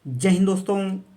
जय हिंद दोस्तों।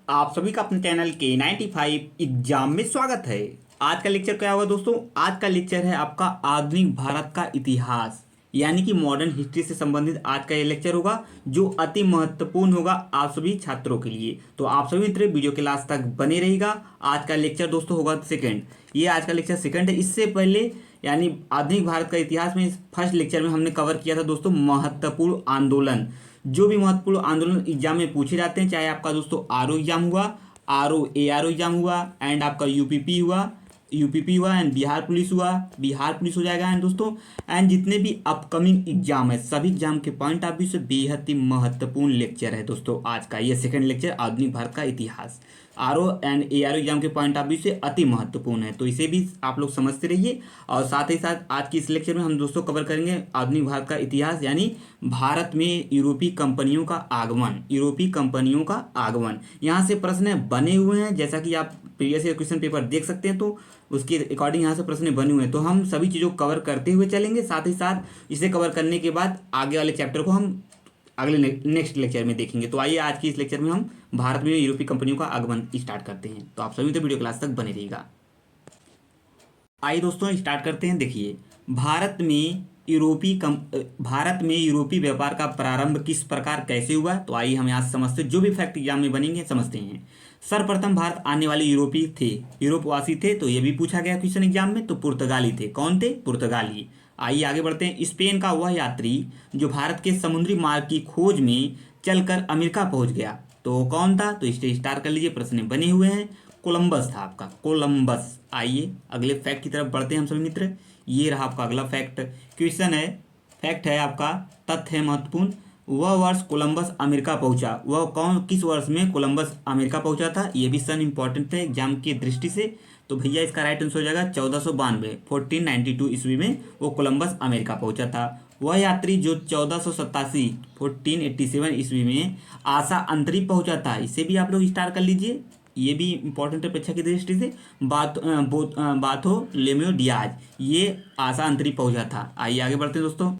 आप सभी का अपने चैनल के 95 एग्जाम में स्वागत है। आज का लेक्चर क्या होगा दोस्तों? आज का लेक्चर है आपका आधुनिक भारत का इतिहास, यानी कि मॉडर्न हिस्ट्री से संबंधित आज का ये लेक्चर होगा, जो अति महत्वपूर्ण होगा आप सभी छात्रों के लिए। तो आप सभी मित्र वीडियो के लास्ट तक बने रहिएगा। आज का लेक्चर दोस्तों होगा सेकंड। ये आज का लेक्चर सेकंड है। इससे पहले यानी आधुनिक भारत का इतिहास में फर्स्ट लेक्चर में हमने कवर किया था दोस्तों महत्वपूर्ण आंदोलन। जो भी महत्वपूर्ण आंदोलन एग्जाम में पूछे जाते हैं, चाहे आपका दोस्तों आरओ एग्जाम हुआ, आरओ एआरओ एग्जाम हुआ, एंड आपका यूपीपी हुआ एंड बिहार पुलिस हुआ, बिहार पुलिस हो जाएगा एंड दोस्तों, एंड जितने भी अपकमिंग एग्जाम है सभी एग्जाम के पॉइंट ऑफ व्यू से बेहद ही महत्वपूर्ण लेक्चर है दोस्तों आज का ये सेकंड लेक्चर आधुनिक भारत का इतिहास। आरओ एंड एआरओ एग्जाम के पॉइंट ऑफ व्यू से अति महत्वपूर्ण है, तो इसे भी आप लोग समझते रहिए। और साथ ही साथ आज की इस लेक्चर में हम दोस्तों कवर करेंगे आधुनिक भारत का इतिहास, यानी भारत में यूरोपीय कंपनियों का आगमन। यूरोपीय कंपनियों का आगमन, यहाँ से प्रश्न बने हुए हैं, जैसा कि आप प्रीवियस ईयर क्वेश्चन पेपर देख सकते हैं, तो उसके अकॉर्डिंग यहाँ से प्रश्न बने हुए हैं। तो हम सभी चीज़ों को कवर करते हुए चलेंगे। साथ ही साथ इसे कवर करने के बाद आगे वाले चैप्टर को हम अगले नेक्स्ट लेक्चर में देखेंगे। तो आइए आज की इस लेक्चर में हम भारत में यूरोपीय कंपनियों का आगमन स्टार्ट करते हैं। तो आप सभी तो वीडियो क्लास तक बने रहिएगा। आइए दोस्तों स्टार्ट करते हैं। देखिए, भारत में यूरोपीय व्यापार का प्रारंभ किस प्रकार कैसे हुआ, तो आइए हम यहाँ से समझते हैं। जो भी फैक्ट एग्जाम में बनेंगे समझते हैं। सर्वप्रथम भारत आने वाले यूरोपीय थे, यूरोपवासी थे, तो ये भी पूछा गया क्वेश्चन एग्जाम में। तो पुर्तगाली थे। कौन थे? पुर्तगाली। आइए आगे बढ़ते हैं। स्पेन का वह यात्री जो भारत के समुद्री मार्ग की खोज में चलकर अमेरिका पहुंच गया, तो कौन था? तो इसे स्टार कर लीजिए, प्रश्न बने हुए हैं। कोलंबस था आपका, कोलंबस। आइए अगले फैक्ट की तरफ बढ़ते हैं हम सभी मित्र। ये रहा आपका अगला फैक्ट। क्वेश्चन है, फैक्ट है आपका, तथ्य है महत्वपूर्ण। वह वर्ष कोलंबस अमेरिका पहुंचा, वह कौन किस वर्ष में कोलंबस अमेरिका पहुंचा था? ये भी सन इंपॉर्टेंट है एग्जाम की दृष्टि से। तो भैया इसका राइट आंसर हो जाएगा 1492, 1492 ईस्वी में वो कोलंबस अमेरिका पहुंचा था। वह यात्री जो 1487, 1487 ईस्वी में आशा अंतरिक्ष पहुंचा था, इसे भी आप लोग स्टार कर लीजिए। ये भी इंपॉर्टेंट है परीक्षा की दृष्टि से। बार्थोलोमेव डियाज, ये आशा अंतरिक्ष पहुंचा था। आइए आगे बढ़ते हैं दोस्तों।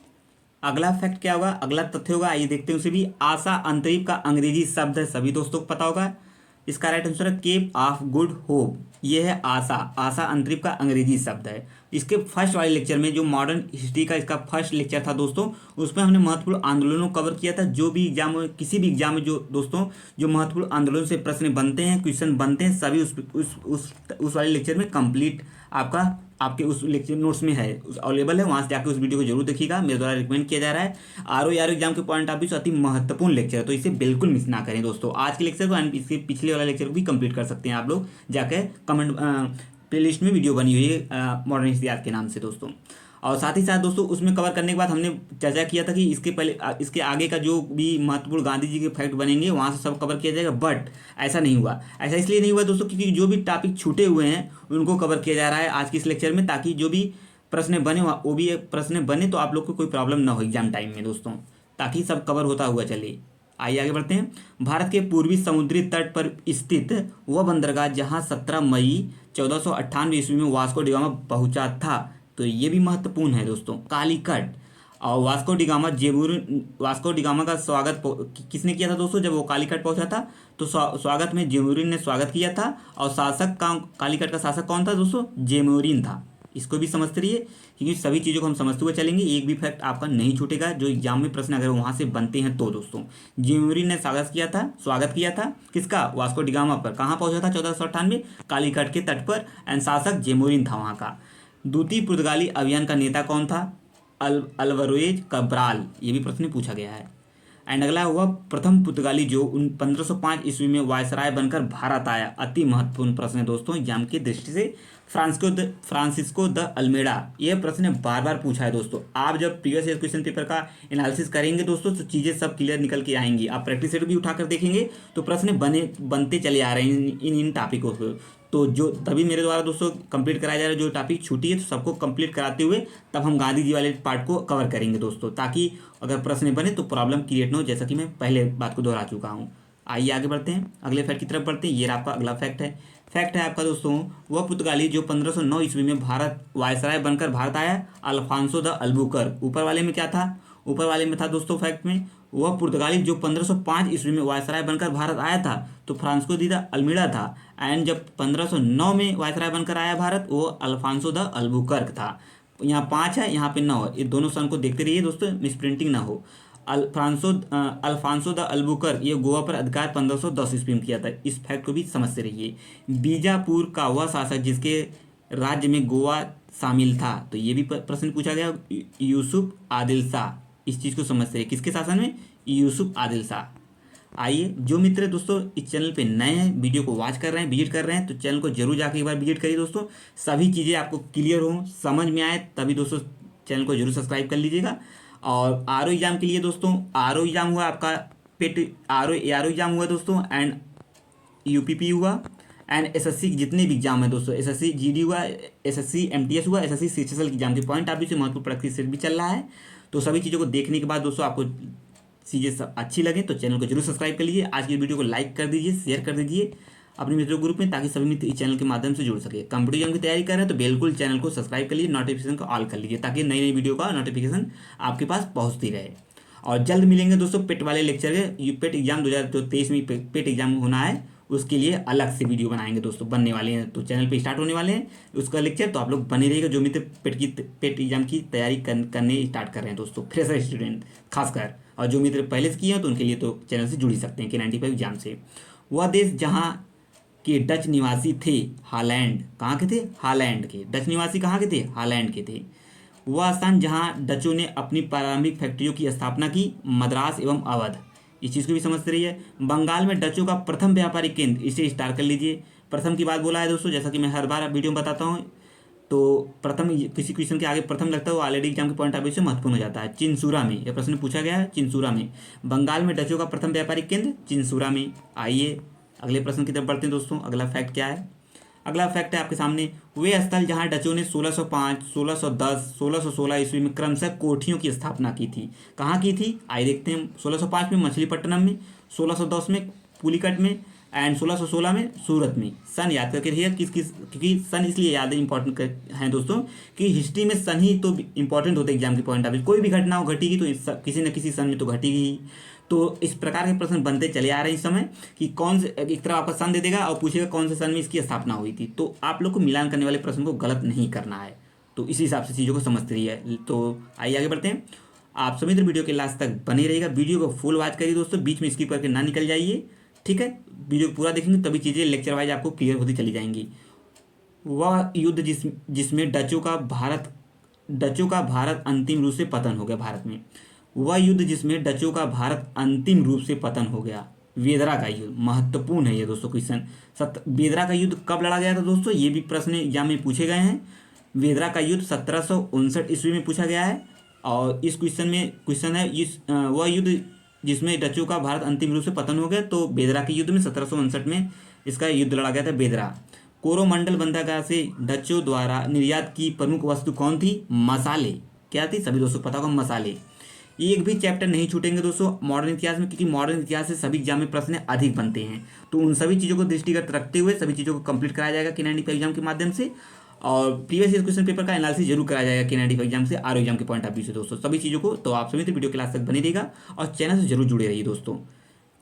अगला फैक्ट क्या होगा, अगला तथ्य होगा, आइए देखते हैं उसे भी। आशा अंतरिक्ष का अंग्रेजी शब्द है, सभी दोस्तों को पता होगा। इसका राइट आंसर है केप ऑफ गुड होप। ये है आशा, आशा अंतरिक्ष का अंग्रेजी शब्द है। इसके फर्स्ट वाले लेक्चर में जो मॉडर्न हिस्ट्री का इसका फर्स्ट लेक्चर था दोस्तों, उसमें हमने महत्वपूर्ण आंदोलनों को कवर किया था। जो भी एग्जाम में, किसी भी एग्जाम में जो दोस्तों जो महत्वपूर्ण आंदोलन से प्रश्न बनते हैं, क्वेश्चन बनते हैं, सभी उस वाले लेक्चर में कंप्लीट आपके उस लेक्चर नोट्स में है, अवेलेबल है। वहाँ से जाकर उस वीडियो को जरूर देखिएगा, मेरे द्वारा रिकमेंड किया जा रहा है। आरओ एग्जाम के पॉइंट ऑफ व्यू से अति महत्वपूर्ण लेक्चर है, तो इसे बिल्कुल मिस ना करें दोस्तों। आज के लेक्चर को एंड इसके पिछले वाला लेक्चर को भी कंप्लीट कर सकते हैं आप लोग जाकर। कमेंट प्लेलिस्ट में वीडियो बनी हुई है मॉडर्न इतिहास के नाम से दोस्तों। और साथ ही साथ दोस्तों उसमें कवर करने के बाद हमने चर्चा किया था कि इसके पहले इसके आगे का जो भी महत्वपूर्ण गांधी जी के फैक्ट बनेंगे वहाँ से सब कवर किया जाएगा, बट ऐसा नहीं हुआ। ऐसा इसलिए नहीं हुआ दोस्तों क्योंकि जो भी टॉपिक छूटे हुए हैं उनको कवर किया जा रहा है आज के इस लेक्चर में, ताकि जो भी प्रश्न बने वो भी प्रश्न बने तो आप लोग को कोई प्रॉब्लम ना हो एग्जाम टाइम में दोस्तों, ताकि सब कवर होता हुआ चले। आइए आगे बढ़ते हैं। भारत के पूर्वी समुद्री तट पर स्थित वह बंदरगाह जहां 17 मई 1498 ईस्वी में वास्को डिगामा पहुंचा था, तो ये भी महत्वपूर्ण है दोस्तों। कालीकट। और वास्को डिगामा का स्वागत किसने किया था दोस्तों? जब वो कालीकट पहुंचा था तो स्वागत में जेमुरिन ने स्वागत किया था। और कालीकट का शासक कौन था दोस्तों? जेमुरिन था। इसको भी समझते रहिए क्योंकि सभी चीज़ों को हम समझते हुए चलेंगे, एक भी फैक्ट आपका नहीं छूटेगा जो एग्जाम में प्रश्न अगर वहाँ से बनते हैं तो दोस्तों। जेमुरिन ने स्वागत किया था किसका? वास्को डिगामा पर। कहाँ पहुंचा था 1498? कालीकट के तट पर। एंड शासक जेमुरिन था वहाँ का। द्वितीय पुर्तगाली अभियान का नेता कौन था? अल्वारेज कैब्राल, ये भी प्रश्न पूछा गया है। एंड अगला हुआ प्रथम पुर्तगाली जो 1505 ईस्वी में वायसराय बनकर भारत आया। अति महत्वपूर्ण प्रश्न है दोस्तों एग्जाम की दृष्टि से। फ्रांसिस्को द अल्मेडा, यह प्रश्न बार बार पूछा है दोस्तों। आप जब प्रीवियस ईयर क्वेश्चन पेपर का एनालिसिस करेंगे दोस्तों तो चीज़ें सब क्लियर निकल के आएंगी। आप प्रैक्टिस सेट भी उठाकर देखेंगे तो प्रश्न बनते चले आ रहे हैं इन टॉपिकों को। तो जो तभी मेरे द्वारा दोस्तों कंप्लीट कराया जा रहा है, जो टॉपिक छूटी है तो सबको कंप्लीट कराते हुए तब हम गांधी जी वाले पार्ट को कवर करेंगे दोस्तों, ताकि अगर प्रश्न बने तो प्रॉब्लम क्रिएट ना हो, जैसा कि मैं पहले बात को दोहरा चुका हूँ। आइए आगे बढ़ते हैं, अगले फैक्ट की तरफ बढ़ते हैं। ये आपका अगला फैक्ट है आपका दोस्तों, वह पुर्तगाली जो 1509 ईस्वी में भारत वायसराय बनकर भारत आया। Alfonso de Albuquerque. ऊपर वाले में क्या था? ऊपर वाले में था दोस्तों फैक्ट में वह पुर्तगाली जो 1505 ईस्वी में वायसराय बनकर भारत आया था तो फ्रांसिस्को दी द अल्मीड़ा था। एंड जब 1509 में वायसराय बनकर आया भारत वो अल्फांसो द अल्बुकर्क था। यहाँ 5 है, यहाँ पे 9 है, ये दोनों सन को देखते रहिए दोस्तों, मिस प्रिंटिंग ना हो। अल्फांसो द अल्बुकर्क ये गोवा पर अधिकार 1510 ईस्वी में किया था। इस फैक्ट को भी समझते रहिए। बीजापुर का वह शासक जिसके राज्य में गोवा शामिल था, तो ये भी प्रश्न पूछा गया, यूसुफ आदिल शाह। इस चीज़ को समझते हैं, किसके शासन में, यूसुफ आदिल शाह। आइए जो मित्र दोस्तों इस चैनल पे नए हैं, वीडियो को वॉच कर रहे हैं, विजिट कर रहे हैं, तो चैनल को जरूर जाके एक बार विजिट करिए दोस्तों। सभी चीज़ें आपको क्लियर हो, समझ में आए, तभी दोस्तों चैनल को जरूर सब्सक्राइब कर लीजिएगा। और आर एग्जाम के लिए दोस्तों, आर एग्जाम हुआ आपका, पेट आर एग्जाम हुआ दोस्तों, एंड यूपीपी हुआ, एंड एसएससी जितने भी एग्जाम है दोस्तों, एसएससी जीडी हुआ, एसएससी एमटीएस हुआ, एसएससी सीएचएसएल एग्जाम के पॉइंट ऑफ व्यू से महत्वपूर्ण प्रैक्टिस सेट भी चल रहा है। तो सभी चीज़ों को देखने के बाद दोस्तों आपको चीज़ें सब अच्छी लगे तो चैनल को जरूर सब्सक्राइब कर लीजिए। आज की वीडियो को लाइक कर दीजिए, शेयर कर दीजिए अपने मित्रों ग्रुप में, ताकि सभी मित्र इस चैनल के माध्यम से जुड़ सके। कंप्यूटर एग्जाम की तैयारी कर रहे हैं तो बिल्कुल चैनल को सब्सक्राइब कर लीजिए, नोटिफिकेशन को ऑल कर लीजिए, ताकि नई नई वीडियो का नोटिफिकेशन आपके पास पहुँचती रहे। और जल्द मिलेंगे दोस्तों पेट वाले लेक्चर के। पेट एग्जाम 2023 में पेट एग्जाम होना है, उसके लिए अलग से वीडियो बनाएंगे दोस्तों, बनने वाले हैं, तो चैनल पे स्टार्ट होने वाले हैं उसका लेक्चर, तो आप लोग बने रहिएगा। जो मित्र पेट एग्जाम की तैयारी करने स्टार्ट कर रहे हैं दोस्तों, फ्रेशर स्टूडेंट खासकर, और जो मित्र पहले से किए हैं तो उनके लिए तो चैनल से जुड़ ही सकते हैं K95 एग्जाम से। वह देश जहाँ के डच निवासी थे, हॉलैंड, कहाँ के थे, हॉलैंड के। डच निवासी कहाँ के थे, हॉलैंड के थे। वह स्थान जहाँ डचों ने अपनी प्रारंभिक फैक्ट्रियों की स्थापना की, मद्रास एवं अवध। इस चीज़ को भी समझते रहिए। बंगाल में डचों का प्रथम व्यापारिक केंद्र, इसे स्टार कर लीजिए। प्रथम की बात बोला है दोस्तों, जैसा कि मैं हर बार वीडियो में बताता हूँ, तो प्रथम किसी क्वेश्चन के आगे प्रथम लगता है वो ऑलरेडी एग्जाम के पॉइंट ऑफ व्यू से महत्वपूर्ण हो जाता है। चिंसूरा में, यह प्रश्न पूछा गया है, चिंसूरा में बंगाल में डचों का प्रथम व्यापारिक केंद्र चिंसूरा में। आइए अगले प्रश्न की तरफ बढ़ते हैं दोस्तों। अगला फैक्ट क्या है, अगला फैक्ट है आपके सामने, वे स्थल जहां डचों ने 1605, 1610, 1616 ईस्वी में क्रमशः कोठियों की स्थापना की थी। कहाँ की थी, आइए देखते हैं। 1605 में मछलीपट्टनम में, 1610 में पुलिकट में, एंड 1616 में सूरत में। सन याद करके रहिए, क्योंकि सन इसलिए याद इंपॉर्टेंट है दोस्तों कि हिस्ट्री में सन ही तो इंपॉर्टेंट होते हैं एग्जाम के पॉइंट ऑफ व्यू। कोई भी घटना हो घटेगी तो किसी न किसी सन में तो घटेगी ही। तो इस प्रकार के प्रश्न बनते चले आ रहे हैं इस समय, कि कौन से एक तरफ आपका सन दे देगा और पूछेगा कौन से सन में इसकी स्थापना हुई थी। तो आप लोग को मिलान करने वाले प्रश्न को गलत नहीं करना है, तो इसी हिसाब से चीज़ों को समझते रहिए। तो आइए आगे बढ़ते हैं। आप सभी वीडियो के लास्ट तक बने रहिएगा, वीडियो को फुल वॉच करिए दोस्तों, बीच में स्किप करके ना निकल जाइए, ठीक है। वीडियो पूरा देखेंगे तभी चीज़ें लेक्चर वाइज आपको क्लियर होती चली जाएंगी। वह युद्ध जिसमें डचों का भारत अंतिम रूप से पतन हो गया, भारत में वह युद्ध जिसमें डचों का भारत अंतिम रूप से पतन हो गया, वेदरा का युद्ध। महत्वपूर्ण है ये दोस्तों क्वेश्चन। वेदरा का युद्ध कब लड़ा गया था दोस्तों, ये भी प्रश्न एग्जाम में पूछे गए हैं। वेदरा का युद्ध 1759 ईस्वी में पूछा गया है। और इस क्वेश्चन में क्वेश्चन है वह युद्ध जिसमें डचों का भारत अंतिम रूप से पतन हो गया, तो बेदरा के युद्ध में 1759 में इसका युद्ध लड़ा गया था, बेदरा। कोरोमंडल बंदरगाह से डचों द्वारा निर्यात की प्रमुख वस्तु कौन थी, मसाले। क्या थी, सभी दोस्तों पता होगा, मसाले। एक भी चैप्टर नहीं छूटेंगे दोस्तों मॉडर्न इतिहास में, क्योंकि मॉडर्न इतिहास से सभी एग्जाम में प्रश्न अधिक बनते हैं। तो उन सभी चीज़ों को दृष्टिगत रखते हुए सभी चीज़ों को कंप्लीट कराया जाएगा K95 एग्जाम के माध्यम से। और प्रीवियस ईयर क्वेश्चन पेपर का एनालिसिस जरूर कराया जाएगा K95 एग्जाम से, आर एग्जाम के पॉइंट ऑफ व्यू से दोस्तों, सभी चीज़ों को। तो आप सभी तो वीडियो क्लास तक बने रहिएगा और चैनल से जरूर जुड़े रहिए दोस्तों,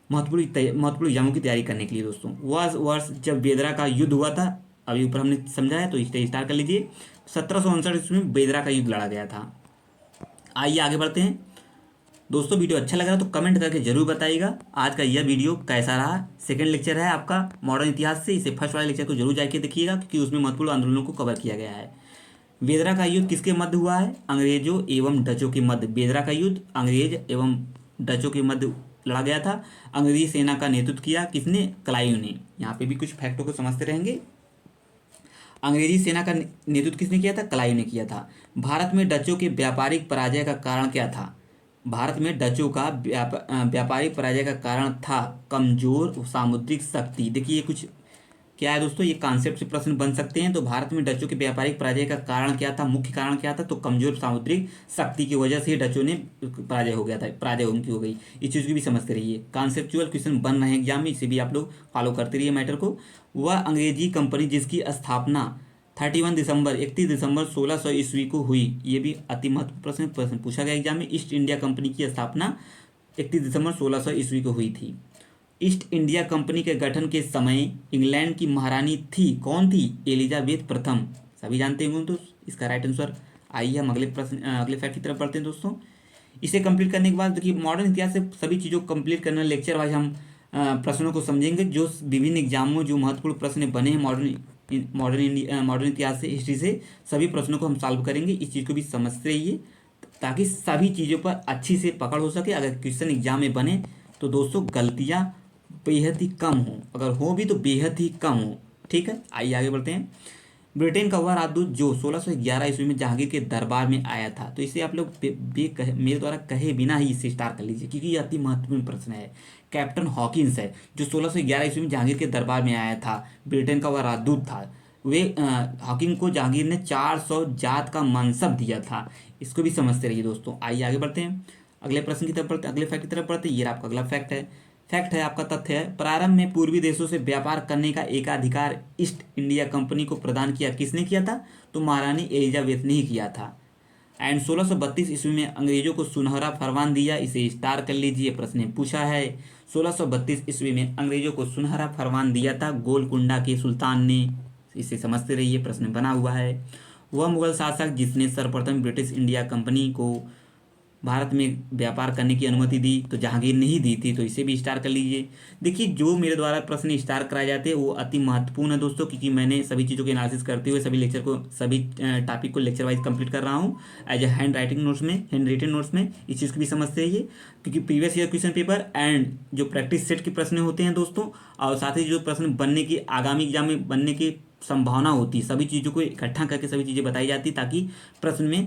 महत्वपूर्ण एग्जामों की तैयारी करने के लिए दोस्तों। वह वर्ष जब बेदरा का युद्ध हुआ था, अभी ऊपर हमने समझा है, तो इसे स्टार्ट कर लीजिए। 1759 ईस्वी में बेदरा का युद्ध लड़ा गया था। आइए आगे बढ़ते हैं दोस्तों। वीडियो अच्छा लग रहा है तो कमेंट करके जरूर बताइएगा आज का यह वीडियो कैसा रहा। सेकंड लेक्चर है आपका मॉडर्न इतिहास से, इसे फर्स्ट वाले लेक्चर को जरूर जाके देखिएगा, क्योंकि उसमें महत्वपूर्ण आंदोलनों को कवर किया गया है। बेदरा का युद्ध किसके मध्य हुआ है, अंग्रेजों एवं डचों के मध्य। बेदरा का युद्ध अंग्रेज एवं डचों के मध्य लड़ा गया था। अंग्रेजी सेना का नेतृत्व किया किसने, क्लाइव ने। यहाँ पे भी कुछ फैक्टों को समझते रहेंगे। अंग्रेजी सेना का नेतृत्व किसने किया था, क्लाइव ने किया था। भारत में डचों के व्यापारिक पराजय का कारण क्या था, भारत में डचों का व्यापारिक पराजय का कारण था कमजोर सामुद्रिक शक्ति। देखिए कुछ क्या है दोस्तों, ये कॉन्सेप्ट से प्रश्न बन सकते हैं। तो भारत में डचों के व्यापारिक पराजय का कारण क्या था, मुख्य कारण क्या था, तो कमजोर सामुद्रिक शक्ति की वजह से डचों ने पराजय हो गया था, पराजय उनकी हो गई। इस चीज़ की भी समझते रहिए, कॉन्सेप्चुअल क्वेश्चन बन रहे हैं एग्जाम में, इसे भी आप लोग फॉलो करते रहिए मैटर को। वह अंग्रेजी कंपनी जिसकी स्थापना 31 दिसंबर 1600 ईस्वी को हुई, ये भी अति महत्वपूर्ण प्रश्न पूछा गया एग्जाम में। ईस्ट इंडिया कंपनी की स्थापना 31 दिसंबर 1600 ईस्वी को हुई थी। ईस्ट इंडिया कंपनी के गठन के समय इंग्लैंड की महारानी थी, कौन थी? एलिजाबेथ प्रथम। सभी जानते होंगे तो इसका राइट आंसर। आइए हम अगले प्रश्न अगले फैक्ट की तरफ बढ़ते हैं दोस्तों। इसे कंप्लीट करने के बाद देखिए मॉडर्न इतिहास से सभी चीज़ों को कंप्लीट करना, लेक्चर वाइज हम प्रश्नों को समझेंगे जो विभिन्न एग्जामों जो महत्वपूर्ण प्रश्न बने हैं मॉडर्न इतिहास से, हिस्ट्री से, सभी प्रश्नों को हम सॉल्व करेंगे। इस चीज़ को भी समझते रहिए ताकि सभी चीज़ों पर अच्छी से पकड़ हो सके। अगर क्वेश्चन एग्जाम में बने तो दोस्तों गलतियाँ बेहद ही कम हो, अगर हो भी तो बेहद ही कम हो। ठीक है, आइए आगे बढ़ते हैं। ब्रिटेन का वह राजदूत जो 1611 ईस्वी में जहांगीर के दरबार में आया था, तो इसे आप लोग मेरे द्वारा कहे बिना ही इसे स्टार कर लीजिए क्योंकि ये अति महत्वपूर्ण प्रश्न है। कैप्टन हॉकिंस है जो 1611 ईस्वी में जहांगीर के दरबार में आया था, ब्रिटेन का वह राजदूत था। वे हॉकिंग को जहांगीर ने 400 जात का मनसब दिया था। इसको भी समझते रहिए दोस्तों। आइए आगे बढ़ते हैं, अगले प्रश्न की तरफ बढ़ते, अगले फैक्ट की तरफ बढ़ते हैं। ये आपका अगला फैक्ट है आपका तथ्य है। प्रारंभ में पूर्वी देशों से व्यापार करने का एकाधिकार ईस्ट इंडिया कंपनी को प्रदान किया, किसने किया था? तो महारानी एलिजाबेथ ने ही किया था। एंड 1632 ईस्वी में अंग्रेजों को सुनहरा फरमान दिया, इसे स्टार कर लीजिए, प्रश्न ने पूछा है। 1632 ईस्वी में अंग्रेजों को सुनहरा फरमान दिया था गोलकुंडा के सुल्तान ने, इसे समझते रहिए, प्रश्न बना हुआ है। वह मुगल शासक जिसने सर्वप्रथम ब्रिटिश इंडिया कंपनी को भारत में व्यापार करने की अनुमति दी, तो जहांगीर ने ही दी थी, तो इसे भी स्टार कर लीजिए। देखिए जो मेरे द्वारा प्रश्न स्टार कराए जाते हैं वो अति महत्वपूर्ण है दोस्तों, क्योंकि मैंने सभी चीज़ों के एनालिसिस करते हुए सभी टॉपिक को लेक्चर वाइज कंप्लीट कर रहा हूँ as a hand written notes में। इस चीज़ को भी समझते रहिए क्योंकि previous year question paper and जो प्रैक्टिस सेट के प्रश्न होते हैं दोस्तों, और साथ ही जो प्रश्न बनने की आगामी एग्जाम में बनने की संभावना होती है, सभी चीज़ों को इकट्ठा करके सभी चीज़ें बताई जाती ताकि प्रश्न में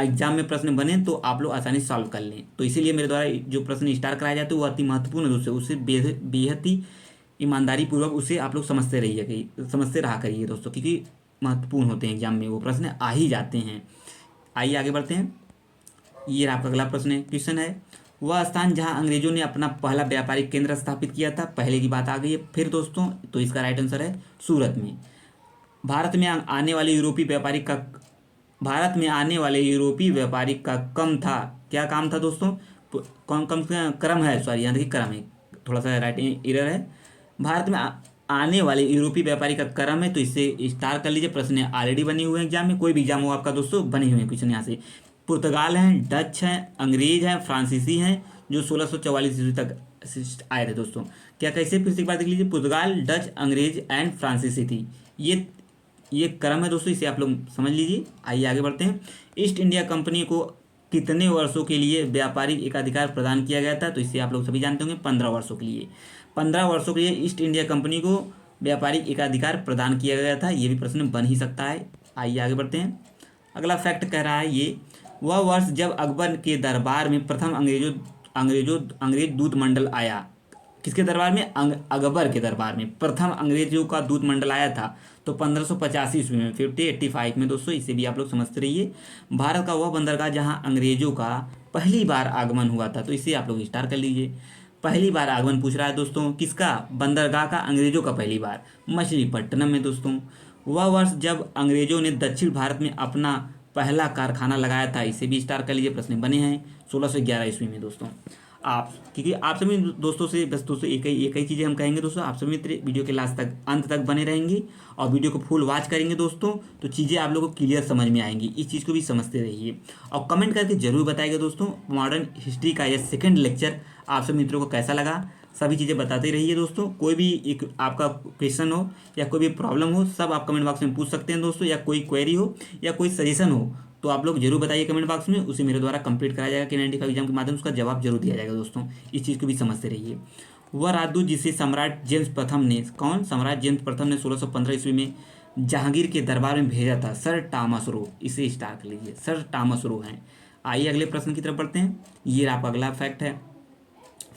एग्जाम में प्रश्न बने तो आप लोग आसानी से सॉल्व कर लें। तो इसीलिए मेरे द्वारा जो प्रश्न स्टार कराए जाते हैं वो अति महत्वपूर्ण है दोस्तों, उससे बेहद ही ईमानदारी पूर्वक उसे आप लोग समझते रहा करिए दोस्तों, क्योंकि महत्वपूर्ण होते हैं एग्जाम में, वो प्रश्न आ ही जाते हैं। आइए आगे बढ़ते हैं। ये आपका अगला क्वेश्चन है। वह स्थान जहां अंग्रेजों ने अपना पहला व्यापारिक केंद्र स्थापित किया था, पहले की बात आ गई है फिर दोस्तों, तो इसका राइट आंसर है सूरत में। भारत में आने वाले यूरोपीय व्यापारी का कम था, क्या काम था दोस्तों? कौन कम क्रम है, सॉरी यहाँ देखिए क्रम है, थोड़ा सा राइटिंग एरर है। भारत में आने वाले यूरोपीय व्यापारी का क्रम है, तो इससे स्टार कर लीजिए, प्रश्न ऑलरेडी बने हुए हैं एग्जाम में, कोई भी एग्जाम हो आपका दोस्तों बने हुए हैं क्वेश्चन यहाँ से। पुर्तगाल हैं, डच हैं, अंग्रेज हैं, फ्रांसीसी हैं, जो 1644 ईस्वी तक आए थे दोस्तों। क्या कैसे, फिर से एक बार देख लीजिए, पुर्तगाल, डच, अंग्रेज एंड फ्रांसीसी थी, ये क्रम है दोस्तों, इसे आप लोग समझ लीजिए। आइए आगे बढ़ते हैं। ईस्ट इंडिया कंपनी को कितने वर्षों के लिए व्यापारिक एकाधिकार प्रदान किया गया था? तो इसे आप लोग सभी जानते होंगे, 15 वर्षों के लिए। 15 वर्षों के लिए ईस्ट इंडिया कंपनी को व्यापारिक एकाधिकार प्रदान किया गया था, ये भी प्रश्न बन ही सकता है। आइए आगे बढ़ते हैं। अगला फैक्ट कह रहा है ये, वह वर्ष जब अकबर के दरबार में प्रथम अंग्रेज दूत मंडल आया, किसके दरबार में? अकबर के दरबार में प्रथम अंग्रेजों का दूत मंडल आया था, तो 1585 ईस्वी में, 1585 में दोस्तों, इसे भी आप लोग समझते रहिए। भारत का वह बंदरगाह जहां अंग्रेजों का पहली बार आगमन हुआ था, तो इसे आप लोग स्टार कर लीजिए। पहली बार आगमन पूछ रहा है दोस्तों, किसका? बंदरगाह का, अंग्रेजों का पहली बार, मछलीपट्टनम में दोस्तों। वह वर्ष जब अंग्रेजों ने दक्षिण भारत में अपना पहला कारखाना लगाया था, इसे भी स्टार कर लीजिए, प्रश्न बने हैं 1611 ईस्वी में दोस्तों। आप क्योंकि आप सभी दोस्तों से बस दोस्तों एक ही चीज़ें हम कहेंगे दोस्तों, आप सभी मित्र वीडियो के लास्ट तक अंत तक बने रहेंगे और वीडियो को फुल वॉच करेंगे दोस्तों, तो चीज़ें आप लोगों को क्लियर समझ में आएंगी। इस चीज़ को भी समझते रहिए और कमेंट करके जरूर बताइएगा दोस्तों, मॉडर्न हिस्ट्री का यह सेकंड लेक्चर आप सभी मित्रों को कैसा लगा। सभी चीज़ें बताते रहिए दोस्तों। कोई भी एक आपका क्वेश्चन हो या कोई भी प्रॉब्लम हो, सब आप कमेंट बॉक्स में पूछ सकते हैं दोस्तों, या कोई क्वेरी हो या कोई सजेशन हो तो आप लोग जरूर बताइए कमेंट बॉक्स में, उसे मेरे द्वारा कंप्लीट कराया जाएगा K95 एग्जाम के माध्यम से, उसका जवाब जरूर दिया जाएगा दोस्तों। इस चीज़ को भी समझते रहिए। वह राजदूत जिसे सम्राट जेम्स प्रथम ने, कौन? सम्राट जेम्स प्रथम ने 1615 ईस्वी में जहांगीर के दरबार में भेजा था, सर टॉमस रो, इसे स्टार कर लीजिए, सर टॉमस रो हैं। आइए अगले प्रश्न की तरफ बढ़ते हैं। ये आपका अगला फैक्ट है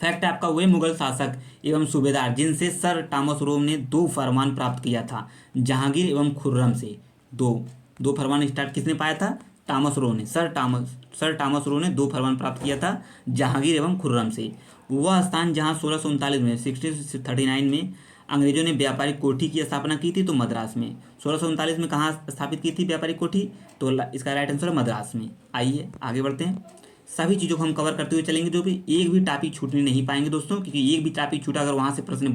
आपका, वे मुगल शासक एवं सूबेदार जिनसे सर टॉमस रो ने 2 फरमान प्राप्त किया था, जहांगीर एवं खुर्रम से। दो फरमान स्टार्ट किसने पाया था? टॉमस रो ने, सर टॉमस रो ने 2 फरमान प्राप्त किया था जहांगीर एवं खुर्रम से। वह स्थान जहां 1639 में 1639 में अंग्रेजों ने व्यापारिक कोठी की स्थापना की थी, तो मद्रास में। 1639 में कहाँ स्थापित की थी व्यापारिक कोठी? तो इसका राइट आंसर है मद्रास में। आइए आगे बढ़ते हैं। सभी चीज़ों को हम कवर करते हुए चलेंगे, जो भी एक भी टॉपिक छूटने नहीं पाएंगे दोस्तों, क्योंकि एक भी टॉपिक छूटा अगर वहाँ से प्रश्न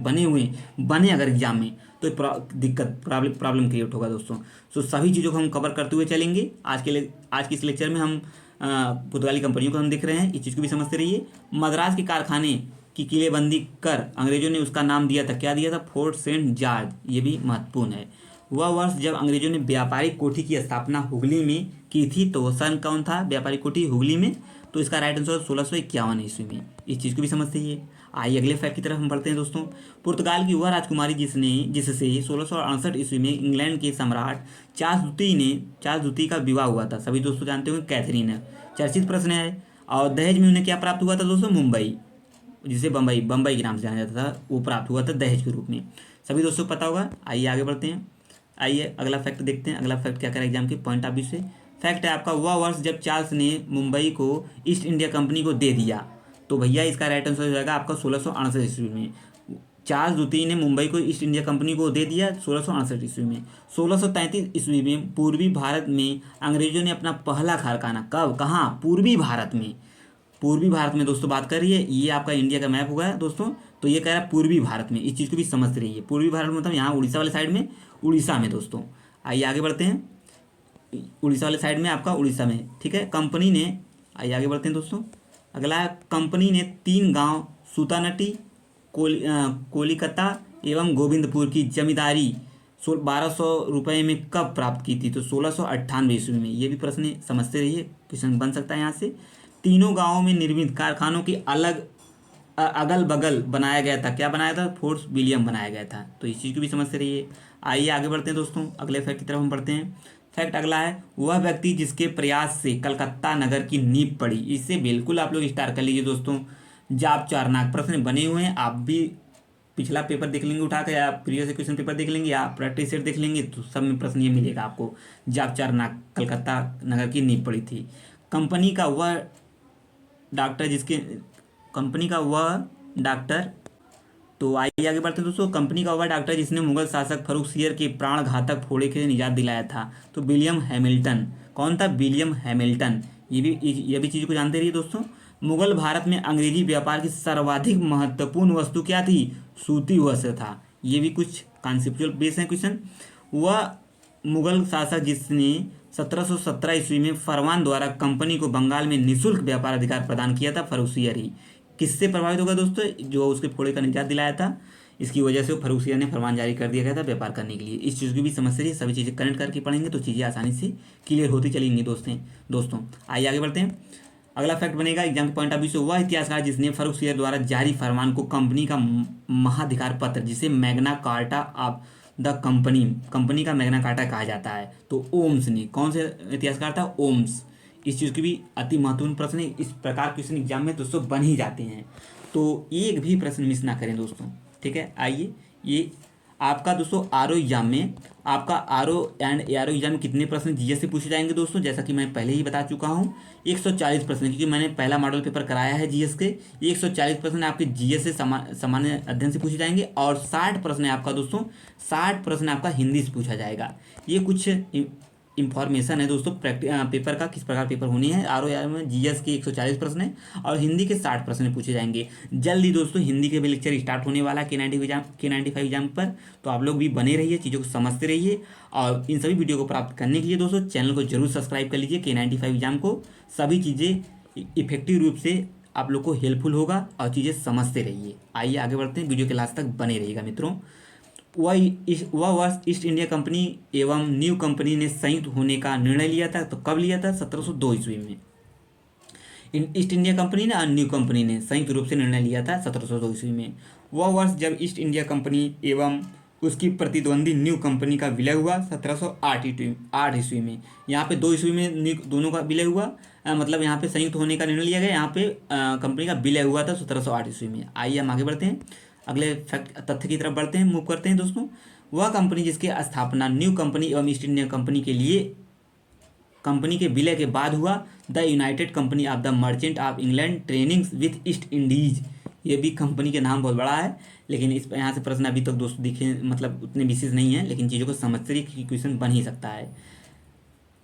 बने अगर एग्जाम में, तो दिक्कत प्रॉब्लम क्रिएट होगा दोस्तों। सो सभी चीज़ों को हम कवर करते हुए चलेंगे। आज के इस लेक्चर में हम पुर्तगाली कंपनियों को हम देख रहे हैं, इस चीज़ को भी समझते रहिए। मद्रास के कारखाने की किलेबंदी कर अंग्रेजों ने उसका नाम दिया था, क्या दिया था? Fort Saint George. ये भी महत्वपूर्ण है। वह वर्ष जब अंग्रेजों ने व्यापारिक कोठी की स्थापना हुगली में की थी, तो वह सन कौन था? व्यापारिक कोठी हुगली में, तो इसका राइट आंसर 1651 ईस्वी में। इस चीज़ को भी समझते ही है। आइए अगले फैक्ट की तरफ हम बढ़ते हैं दोस्तों। पुर्तगाल की वह राजकुमारी जिससे 1668 ईस्वी में इंग्लैंड के सम्राट चार्ल्स द्वितीय का विवाह हुआ था, सभी दोस्तों जानते होंगे, कैथरीन। चर्चित प्रश्न है। और दहेज में उन्हें क्या प्राप्त हुआ था दोस्तों? मुंबई, जिसे बम्बई के नाम से जाना जाता था, वो प्राप्त हुआ था दहेज के रूप में, सभी दोस्तों को पता होगा। आइए आगे बढ़ते हैं। आइए अगला फैक्ट देखते हैं। अगला फैक्ट क्या करें एग्जाम के पॉइंट ऑफ व्यू से। फैक्ट है आपका, वह वर्ष जब चार्ल्स ने मुंबई को ईस्ट इंडिया कंपनी को दे दिया, तो भैया इसका राइट आंसर हो जाएगा आपका 1668 ईस्वी में। चार्ल्स द्वितीय ने मुंबई को ईस्ट इंडिया कंपनी को दे दिया 1668 ईस्वी में। 1633 ईस्वी में पूर्वी भारत में अंग्रेजों ने अपना पहला कारखाना, कब, कहाँ? पूर्वी भारत में। पूर्वी भारत में दोस्तों बात कर रही है, ये आपका इंडिया का मैप होगा दोस्तों, तो ये कह रहा है पूर्वी भारत में। इस चीज़ को भी समझ रही है। पूर्वी भारत में मतलब यहाँ उड़ीसा वाले साइड में, उड़ीसा में दोस्तों। आइए आगे बढ़ते हैं। उड़ीसा वाले साइड में आपका, उड़ीसा में, ठीक है। कंपनी ने, आइए आगे बढ़ते हैं दोस्तों। अगला है, कंपनी ने 3 गांव सूतानटी, कोलिकता एवं गोविंदपुर की जमींदारी 1200 रुपये में कब प्राप्त की थी? तो 1698 ईस्वी में। ये भी प्रश्न समझते रहिए, क्वेश्चन बन सकता है यहाँ से। तीनों गांवों में निर्मित कारखानों के अगल बगल बनाया गया था, क्या बनाया था? फोर्ट विलियम बनाया गया था, तो इस चीज़ को भी समझते रहिए। आइए आगे बढ़ते हैं दोस्तों, अगले फैक्ट की तरफ हम बढ़ते हैं। फैक्ट अगला है, वह व्यक्ति जिसके प्रयास से कलकत्ता नगर की नींव पड़ी। इससे बिल्कुल आप लोग स्टार कर लीजिए दोस्तों। जाप चारनाक प्रश्न बने हुए हैं, आप भी पिछला पेपर देख लेंगे उठा कर, या प्रीवियस क्वेश्चन पेपर देख लेंगे, या प्रैक्टिस सेट देख लेंगे, तो सब में प्रश्न ये मिलेगा आपको। जाप चारनाक कलकत्ता नगर की नींव पड़ी थी। कंपनी का वह डॉक्टर, तो आइए आगे बढ़ते हैं दोस्तों। कंपनी का वह डॉक्टर जिसने मुगल शासक फर्रुखसियर के प्राण घातक फोड़े के निजात दिलाया था, तो विलियम हैमिल्टन। कौन था? William Hamilton. ये भी चीज़ को जानते रहिए दोस्तों। मुगल भारत में अंग्रेजी व्यापार की सर्वाधिक महत्वपूर्ण वस्तु क्या थी? सूती वस्त्र था। ये भी कुछ कॉन्सेप्चुअल बेस है क्वेश्चन। वह मुगल शासक जिसने 1717 ईस्वी में फरमान द्वारा कंपनी को बंगाल में निःशुल्क व्यापार अधिकार प्रदान किया था, फर्रुखसियर ही। किससे प्रभावित होगा दोस्तों? जो उसके फोड़े का निजात दिलाया था, इसकी वजह से फर्रुखसियर ने फरमान जारी कर दिया गया था व्यापार करने के लिए। इस चीज़ की भी समझ रही है, सभी चीज़ें कनेक्ट करके पढ़ेंगे तो चीज़ें आसानी से क्लियर होती चलेंगी दोस्तों। आइए आगे बढ़ते हैं। अगला फैक्ट बनेगा एग्जाम के पॉइंट ऑफ व्यू से, वह इतिहासकार जिसने फर्रुखसियर द्वारा जारी फरमान को कंपनी का महाधिकार पत्र, जिसे Magna carta of the company का मैग्ना कार्टा कहा जाता है, तो ओम्स ने। कौन से इतिहासकार था? ओम्स। इस चीज़ की भी अति महत्वपूर्ण प्रश्न है, इस प्रकार क्वेश्चन एग्जाम में दोस्तों बन ही जाते हैं, तो एक भी प्रश्न मिस ना करें दोस्तों, ठीक है। आइए, ये आपका दोस्तों आरओ एग्जाम में, आपका आरओ एंड एआरओ एग्जाम में कितने प्रश्न जीएस से पूछे जाएंगे दोस्तों? जैसा कि मैं पहले ही बता चुका हूँ, 140 प्रश्न, क्योंकि मैंने पहला मॉडल पेपर कराया है जीएस के। 140 प्रश्न आपके जीएस से सामान्य अध्ययन से पूछे जाएंगे, और 60 प्रश्न है आपका दोस्तों, 60 प्रश्न आपका हिंदी से पूछा जाएगा। ये कुछ इंफॉर्मेशन है दोस्तों पेपर का, किस प्रकार पेपर होनी है। आर ओ में जीएस के 140 प्रश्न है और हिंदी के 60 प्रश्न पूछे जाएंगे। जल्दी दोस्तों हिंदी के भी लेक्चर स्टार्ट होने वाला है K95 एग्जाम पर, तो आप लोग भी बने रहिए, चीज़ों को समझते रहिए, और इन सभी वीडियो को प्राप्त करने के लिए दोस्तों चैनल को जरूर सब्सक्राइब कर लीजिए। K95 एग्जाम को सभी चीज़ें इफेक्टिव रूप से आप लोग को हेल्पफुल होगा, और चीज़ें समझते रहिए। आइए आगे बढ़ते हैं, वीडियो के लास्ट तक बने रहिएगा मित्रों। वह वर्ष ईस्ट इंडिया कंपनी एवं न्यू कंपनी ने संयुक्त होने का निर्णय लिया था, तो कब लिया था? 1702 ईस्वी में। ईस्ट इंडिया कंपनी ने और न्यू कंपनी ने संयुक्त रूप से निर्णय लिया था 1702 ईस्वी में। वह वर्ष जब ईस्ट इंडिया कंपनी एवं उसकी प्रतिद्वंदी न्यू कंपनी का विलय हुआ 1708 ईस्वी में। यहाँ पे 2 ईस्वी में दोनों का विलय हुआ, मतलब यहाँ पे संयुक्त होने का निर्णय लिया गया, यहाँ पे कंपनी का विलय हुआ था 1708 ईस्वी में। आइए हम आगे बढ़ते हैं, अगले फैक्ट तथ्य की तरफ बढ़ते हैं, मूव करते हैं दोस्तों। वह कंपनी जिसकी स्थापना न्यू कंपनी एवं ईस्ट इंडिया कंपनी के लिए कंपनी के विलय के बाद हुआ, the United company of the merchant of England trainings with east Indies. ये भी कंपनी के नाम बहुत बड़ा है, लेकिन इस यहाँ से प्रश्न अभी तक दोस्तों दिखे मतलब उतने विशेष नहीं है, लेकिन चीज़ों को समझते रहिए कि क्वेश्चन बन ही सकता है।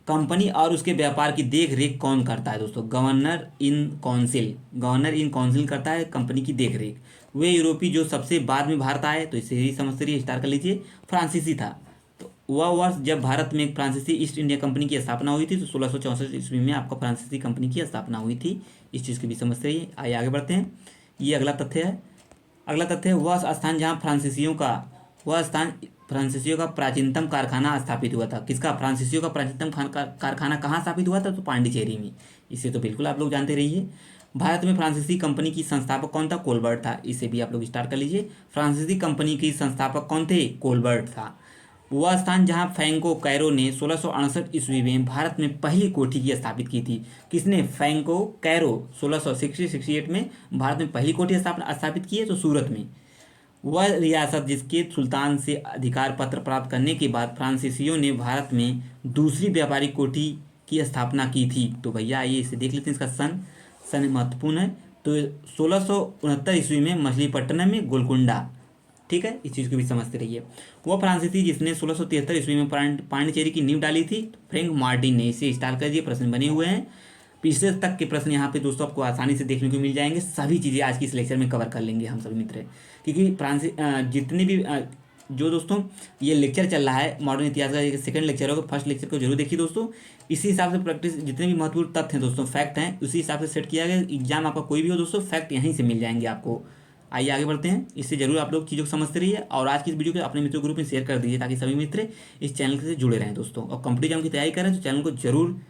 कंपनी और उसके व्यापार की देख रेख कौन करता है दोस्तों? Governor in council. Governor in council करता है कंपनी की देख रेख। वे यूरोपीय जो सबसे बाद में भारत आए, तो इसे ही समझ रही स्टार कर लीजिए, फ्रांसीसी था। तो वह वर्ष जब भारत में फ्रांसीसी ईस्ट इंडिया कंपनी की स्थापना हुई थी, तो 1664 ईस्वी में आपका फ्रांसीसी कंपनी की स्थापना हुई थी। इस चीज़ की भी समझ रही है। आइए आगे बढ़ते हैं। ये अगला तथ्य है। अगला तथ्य है वह स्थान जहाँ फ्रांसीसियों का प्राचीनतम कारखाना स्थापित हुआ था। किसका? फ्रांसीसियों का प्राचीनतम कारखाना कहाँ स्थापित हुआ था? तो पांडिचेरी में। इसे तो बिल्कुल आप लोग जानते रहिए। भारत में फ्रांसीसी कंपनी की संस्थापक कौन था? कोलबर्ट था। इसे भी आप लोग स्टार्ट कर लीजिए। फ्रांसीसी कंपनी की संस्थापक कौन थे? कोलबर्ट था। वह स्थान जहां फ्रैंको कैरो ने 1668 ईस्वी में भारत में पहली कोठी की स्थापित की थी। किसने? फ्रैंको कैरो 1668 में भारत में पहली कोठी स्थापित की है, तो सूरत में। वह रियासत जिसके सुल्तान से अधिकार पत्र प्राप्त करने के बाद फ्रांसीसियों ने भारत में दूसरी व्यापारिक कोठी की स्थापना की थी। तो भैया आइए इसे देख लेते हैं। इसका सन महत्वपूर्ण है। तो 1669 ईस्वी में मछलीपट्टनम में गोलकुंडा। ठीक है, इस चीज़ को भी समझते रहिए। वह फ्रांसीसी जिसने 1673 ईस्वी में पांडिचेरी की नींव डाली थी, फ्रैंक मार्टिन ने। इसे स्टार कर दिए। प्रश्न बने हुए हैं। पिछले तक के प्रश्न यहाँ पे दोस्तों आपको आसानी से देखने को मिल जाएंगे। सभी चीज़ें आज की इस लेक्चर में कवर कर लेंगे हम सभी मित्र, क्योंकि जितने भी जो दोस्तों ये लेक्चर चल रहा है मॉडर्न इतिहास का, सेकंड लेक्चर होगा। फर्स्ट लेक्चर को जरूर देखिए दोस्तों। इसी हिसाब से प्रैक्टिस, जितने भी महत्वपूर्ण तथ्य हैं दोस्तों, फैक्ट हैं, उसी हिसाब से सेट किया गया। एग्जाम आपका कोई भी हो दोस्तों, फैक्ट यहीं से मिल जाएंगे आपको। आइए आगे बढ़ते हैं। इससे जरूर आप लोग चीज़ों को समझते रहिए, और आज की इस वीडियो को अपने मित्रों ग्रुप में शेयर कर दीजिए, ताकि सभी मित्र इस चैनल से जुड़े रहें दोस्तों। और कॉम्पिटिटिव एग्जाम की तैयारी करें तो चैनल को जरूर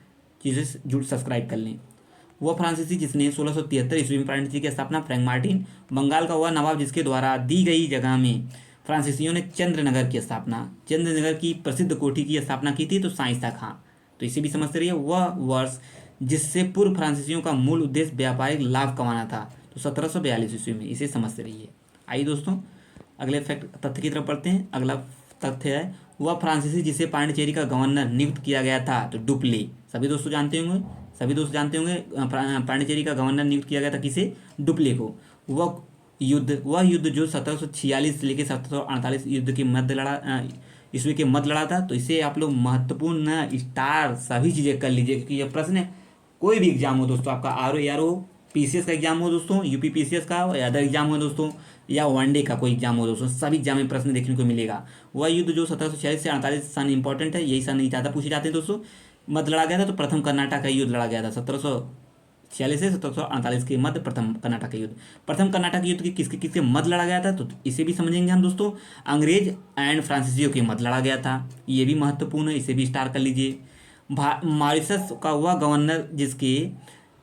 चीज़ें जुड़ सब्सक्राइब कर लें। वह फ्रांसीसी जिसने 1673 ईस्वी में पांडिचेरी की स्थापना, फ्रैंक मार्टिन। बंगाल का वह नवाब जिसके द्वारा दी गई जगह में फ्रांसीसियों ने चंद्रनगर की स्थापना, चंद्रनगर की प्रसिद्ध कोठी की स्थापना की थी, तो शाइस्ता खां। तो इसे भी समझते रहिए। वह वर्ष जिससे पूर्व फ्रांसीसियों का मूल उद्देश्य व्यापारिक लाभ कमाना था, तो 1742 ईस्वी में। इसे समझते रहिए। आइए दोस्तों अगले फैक्ट तथ्य की तरफ पढ़ते हैं। अगला तथ्य है वह फ्रांसीसी जिसे पांडिचेरी का गवर्नर नियुक्त किया गया था, तो डुप्ले। सभी दोस्त जानते होंगे पांडिचेरी का गवर्नर नियुक्त किया गया था किसे? डुप्ले को। वह युद्ध जो 1746 से लेकर 1748 युद्ध के मध्य लड़ा, ईस्वी के मध्य लड़ा था। तो इसे आप लोग महत्वपूर्ण स्टार सभी चीज़ें कर लीजिए, क्योंकि यह प्रश्न कोई भी एग्जाम हो दोस्तों, आपका RO PCS का एग्जाम हो दोस्तों, UP PCS का या अदर एग्जाम हो दोस्तों, या वनडे का कोई एग्जाम हो दोस्तों, सभी एग्जाम में प्रश्न देखने को मिलेगा। वह युद्ध जो 1746 से 48 सन इंपॉर्टेंट है, यही सन ज़्यादा पूछे जाते हैं दोस्तों। मध्य लड़ा गया था, तो प्रथम कर्नाटक का युद्ध लड़ा गया था 1746 से 1748 के मध्य। प्रथम कर्नाटक युद्ध, प्रथम कर्नाटक युद्ध की किसके किसके मध्य लड़ा गया था, तो इसे भी समझेंगे हम दोस्तों। अंग्रेज एंड फ्रांसीसियों के मध्य लड़ा गया था, ये भी महत्वपूर्ण है, इसे भी स्टार कर लीजिए। मॉरिशस का वह गवर्नर जिसके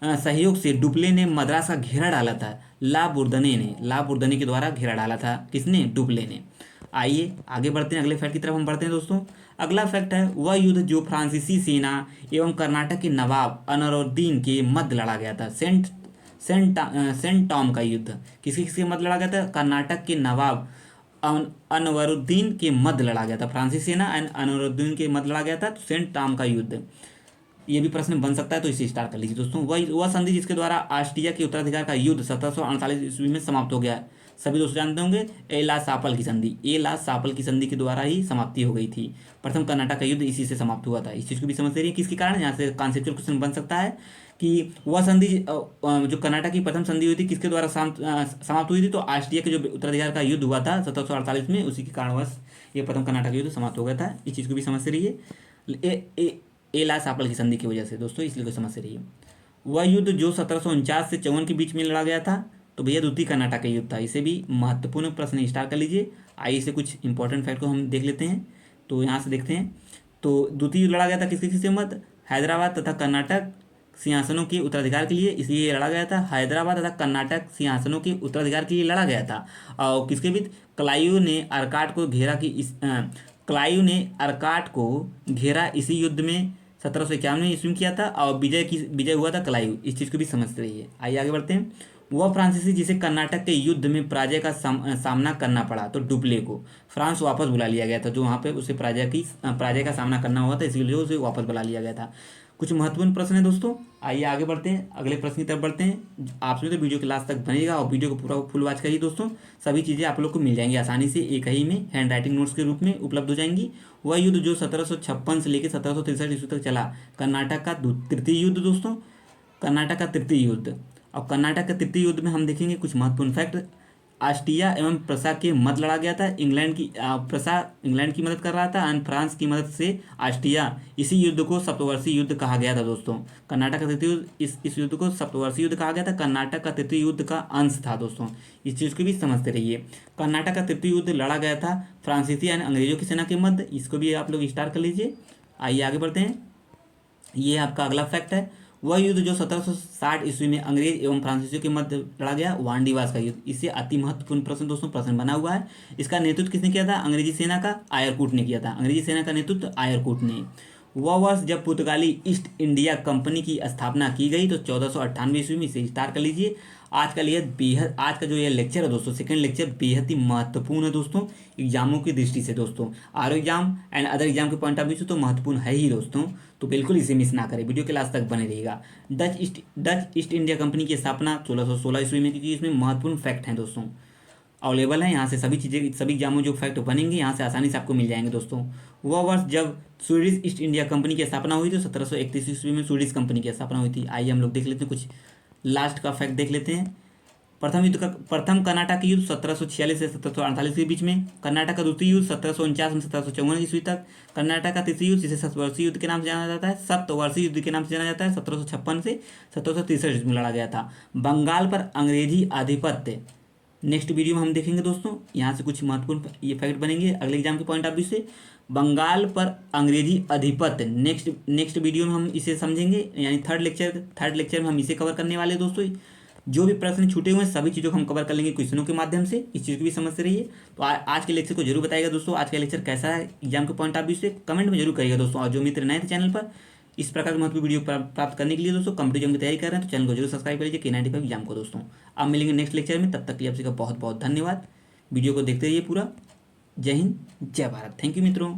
सहयोग से डुप्ले ने मद्रास का घेरा डाला था, ला बुर्दने के द्वारा घेरा डाला था। किसने? डुप्ले ने। आइए आगे बढ़ते हैं। अगले फैक्ट की तरफ हम बढ़ते हैं दोस्तों। अगला फैक्ट है वह युद्ध जो फ्रांसीसी सेना एवं कर्नाटक के नवाब अनवरुद्दीन के मध्य लड़ा गया था, सेंट टॉम का युद्ध। किसके किसके मध्य लड़ा गया था? कर्नाटक के नवाब अनवरुद्दीन के मध्य लड़ा गया था। फ्रांसीसी सेना एंड अनवरुद्दीन के मध्य लड़ा गया था, तो सेंट टॉम का युद्ध। ये भी प्रश्न बन सकता है, तो इसे स्टार कर लीजिए दोस्तों। वह संधि जिसके द्वारा ऑस्ट्रिया के उत्तराधिकार का युद्ध 1748 ईस्वी में समाप्त हो गया। सभी दोस्त जानते होंगे एला सापल की संधि के द्वारा ही समाप्ति हो गई थी। प्रथम कर्नाटक का युद्ध इसी से समाप्त हुआ था। इस चीज़ को भी समझ रही है किसके कारण। यहाँ से कॉन्सेप्चुअल क्वेश्चन बन सकता है कि वह संधि जो कर्नाटक की प्रथम संधि हुई थी किसके द्वारा समाप्त हुई थी, तो ऑस्ट्रिया के जो उत्तराधिकार का युद्ध हुआ था 1748 में, उसी के कारणवश ये प्रथम कर्नाटक युद्ध समाप्त हो गया था। इस चीज़ को भी समझ रहिए। एला सापल की संधि की वजह से दोस्तों, इसलिए को समझ रही है। वह युद्ध जो 1749 से 54 के बीच में लड़ा गया था, तो भैया द्वितीय कर्नाटक का युद्ध था। इसे भी महत्वपूर्ण प्रश्न स्टार कर लीजिए। आइए से कुछ इंपॉर्टेंट फैक्ट को हम देख लेते हैं। तो यहाँ से देखते हैं, तो द्वितीय युद्ध लड़ा गया था किसके किसके मध्य? हैदराबाद तथा कर्नाटक सिंहासनों के उत्तराधिकार के लिए, इसलिए लड़ा गया था। हैदराबाद तथा कर्नाटक सिंहासनों के उत्तराधिकार के लिए लड़ा गया था। और किसके बीच? क्लाइव ने अर्काट को घेरा इसी युद्ध में 1751 में ईस्वी किया था, और विजय हुआ था क्लाइव। इस चीज़ को भी समझते रहिए। आइए आगे बढ़ते हैं। वह फ्रांसीसी जिसे कर्नाटक के युद्ध में पराजय का सामना करना पड़ा, तो डुप्ले को फ्रांस वापस बुला लिया गया था। जो वहाँ पे उसे पराजय का सामना करना हुआ था, इसलिए उसे वापस बुला लिया गया था। कुछ महत्वपूर्ण प्रश्न है दोस्तों। आइए आगे बढ़ते हैं, अगले प्रश्न की तरफ बढ़ते हैं। आप सभी तो वीडियो के लास्ट तक बनेगा और वीडियो को पूरा फुल वॉच करिए दोस्तों। सभी चीज़ें आप लोग को मिल जाएंगी आसानी से, एक ही में हैंड राइटिंग नोट्स के रूप में उपलब्ध हो जाएंगी। वह युद्ध जो 1756 से लेकर 1763 ईस्वी तक चला, कर्नाटक का तृतीय युद्ध दोस्तों, कर्नाटक का तृतीय युद्ध। और कर्नाटक के तृतीय युद्ध में हम देखेंगे कुछ महत्वपूर्ण फैक्ट। ऑस्ट्रिया एवं प्रसा के मध्य लड़ा गया था। प्रसा इंग्लैंड की मदद कर रहा था और फ्रांस की मदद से ऑस्ट्रिया। इसी युद्ध को सप्तवर्षीय युद्ध कहा गया था दोस्तों। कर्नाटक का तृतीय युद्ध, इस युद्ध को सप्तवर्षीय युद्ध कहा गया था। कर्नाटक का तृतीय युद्ध का अंश था दोस्तों, इस चीज़ को भी समझते रहिए। कर्नाटक का तृतीय युद्ध लड़ा गया था फ्रांसीसी यानी अंग्रेजों की सेना के मध्य, इसको भी आप लोग स्टार कर लीजिए। आइए आगे बढ़ते हैं, ये आपका अगला फैक्ट है। वह युद्ध जो 1760 ईस्वी में अंग्रेज एवं फ्रांसीसियों के मध्य लड़ा गया, वांडीवास का युद्ध। इससे अति महत्वपूर्ण प्रश्न दोस्तों प्रश्न बना हुआ है। इसका नेतृत्व किसने किया था? अंग्रेजी सेना का आयरकूट ने किया था। अंग्रेजी सेना का नेतृत्व आयरकूट ने। वह वर्ष जब पुर्तगाली ईस्ट इंडिया कंपनी की स्थापना की गई, तो 1498 ईस्वी में, इसे स्टार कर लीजिए। आज का जो ये लेक्चर है दोस्तों, सेकंड लेक्चर बेहद ही महत्वपूर्ण है दोस्तों एग्जामों की दृष्टि से दोस्तों। R exam and other exam के पॉइंट ऑफ व्यू से तो महत्वपूर्ण है ही दोस्तों, तो बिल्कुल इसे मिस ना करें, वीडियो के लास्ट तक बने रहिएगा। डच ईस्ट इंडिया कंपनी की स्थापना 1616 ईस्वी में की गई। इसमें महत्वपूर्ण फैक्ट हैं दोस्तों, अवेलेबल है यहाँ से सभी चीज़ें, सभी एग्जामों जो फैक्ट बनेंगे यहाँ से आसानी से आपको मिल जाएंगे दोस्तों। वह वर्ष जब स्वीडिश ईस्ट इंडिया कंपनी की स्थापना हुई थी, 1731 ईस्वी में स्वीडिश कंपनी की स्थापना हुई थी। आइए हम लोग देख लेते हैं, कुछ लास्ट का फैक्ट देख लेते हैं। प्रथम कर्नाटक युद्ध 1746 से 1748 के बीच में। कर्नाटक का द्वितीय युद्ध 1749 से 1754 ईस्वी तक। कर्नाटक का तृतीय युद्ध, जिसे सप्तवर्षीय युद्ध के नाम से जाना जाता है, सप्तवर्षीय युद्ध के नाम से जाना जाता है, 1756 से 1763 ईस्वी में लड़ा गया था। बंगाल पर अंग्रेजी आधिपत्य, नेक्स्ट वीडियो में हम देखेंगे दोस्तों। यहाँ से कुछ महत्वपूर्ण ये फैक्ट बनेंगे अगले एग्जाम के पॉइंट ऑफ व्यू से। बंगाल पर अंग्रेजी अधिपत्य, नेक्स्ट वीडियो में हम इसे समझेंगे, यानी थर्ड लेक्चर में हम इसे कवर करने वाले हैं दोस्तों। जो भी प्रश्न छूटे हुए हैं सभी चीज़ों को हम कवर कर लेंगे क्वेश्चनों के माध्यम से, इस चीज़ को भी समझते रहिए। तो आज के लेक्चर को जरूर बताइएगा दोस्तों, आज का लेक्चर कैसा है एग्जाम के पॉइंट ऑफ व्यू से, कमेंट में जरूर करिएगा दोस्तों। और जो मित्र नए थे चैनल पर, इस प्रकार की महत्वपूर्ण वीडियो प्राप्त करने के लिए दोस्तों, कॉम्पिटिटिव की तैयारी कर रहे हैं तो चैनल को जरूर सब्सक्राइब करिए K95 एग्जाम को दोस्तों। अब मिलेंगे नेक्स्ट लेक्चर में, तब तक के लिए आप सबका बहुत बहुत धन्यवाद। वीडियो को देखते रहिए पूरा। जय हिंद, जय भारत। थैंक यू मित्रों।